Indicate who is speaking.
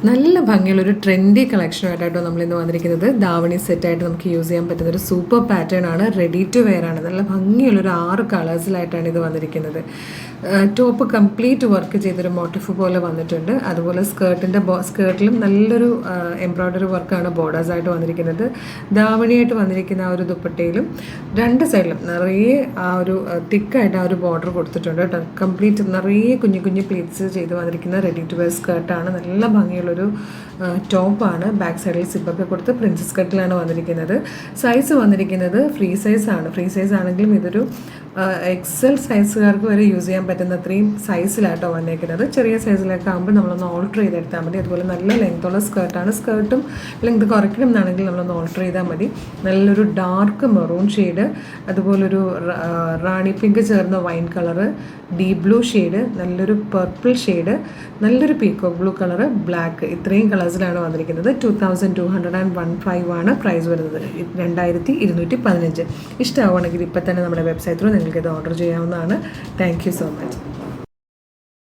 Speaker 1: നല്ല ഭംഗിയുള്ളൊരു ട്രെൻഡി കളക്ഷനുമായിട്ടോ നമ്മളിന്ന് വന്നിരിക്കുന്നത്. ധാവണി സെറ്റായിട്ട് നമുക്ക് യൂസ് ചെയ്യാൻ പറ്റുന്ന ഒരു സൂപ്പർ പാറ്റേൺ ആണ്. റെഡി ടു വെയർ ആണ്. നല്ല ഭംഗിയുള്ളൊരു 6 കളേഴ്സിലായിട്ടാണ് ഇത് വന്നിരിക്കുന്നത്. ടോപ്പ് കംപ്ലീറ്റ് വർക്ക് ചെയ്തൊരു മോട്ടിഫ് പോലെ വന്നിട്ടുണ്ട്. അതുപോലെ സ്കേർട്ടിലും നല്ലൊരു എംബ്രോയ്ഡറി വർക്കാണ് ബോർഡേഴ്സായിട്ട് വന്നിരിക്കുന്നത്. ധാവണിയായിട്ട് വന്നിരിക്കുന്ന ആ ഒരു ദുപ്പട്ടയിലും രണ്ട് സൈഡിലും നിറയെ ആ ഒരു തിക്കായിട്ട് ആ ഒരു ബോർഡർ കൊടുത്തിട്ടുണ്ട് കേട്ടോ. കംപ്ലീറ്റ് നിറയെ കുഞ്ഞു കുഞ്ഞു പ്ലീറ്റ്സ് ചെയ്ത് വന്നിരിക്കുന്ന റെഡി ടു വെയർ സ്കേർട്ടാണ്. നല്ല ഭംഗിയുള്ളൊരു ടോപ്പാണ്. ബാക്ക് സൈഡിൽ സിപ്പൊക്കെ കൊടുത്ത് പ്രിൻസസ് കട്ടിലാണ് വന്നിരിക്കുന്നത്. സൈസ് വന്നിരിക്കുന്നത് ഫ്രീ സൈസാണ്. ഫ്രീ സൈസ് ആണെങ്കിലും ഇതൊരു എക്സൽ സൈസുകാർക്ക് വരെ യൂസ് ചെയ്യാൻ പറ്റുന്ന അത്രയും സൈസിലാട്ടോ വന്നേക്കുന്നത്. ചെറിയ സൈസിലൊക്കെ ആകുമ്പോൾ നമ്മളൊന്ന് ഓൾട്ടർ ചെയ്തെടുത്താൽ മതി. അതുപോലെ നല്ല ലെങ്ത്തുള്ള സ്കേർട്ടാണ്. സ്കേർട്ടും ലെങ്ത് കുറയ്ക്കണം എന്നാണെങ്കിൽ നമ്മളൊന്ന് ഓൾട്ടർ ചെയ്താൽ മതി. നല്ലൊരു ഡാർക്ക് മെറൂൺ ഷെയ്ഡ്, അതുപോലൊരു റാണി പിങ്ക് ചേർന്ന wine colour, deep blue shade, നല്ലൊരു പർപ്പിൾ ഷെയ്ഡ്, നല്ലൊരു പീക്കോക്ക് ബ്ലൂ കളറ്, ബ്ലാക്ക്, ഇത്രയും കളേഴ്സിലാണ് വന്നിരിക്കുന്നത്. 2215 ആണ് പ്രൈസ് വരുന്നത്. 2215. ഇഷ്ടമാവുകയാണെങ്കിൽ ഇപ്പം തന്നെ നമ്മുടെ വെബ്സൈറ്റിൽ നിങ്ങൾക്ക് ഇത് ഓർഡർ ചെയ്യാവുന്നതാണ്. Thank you so much.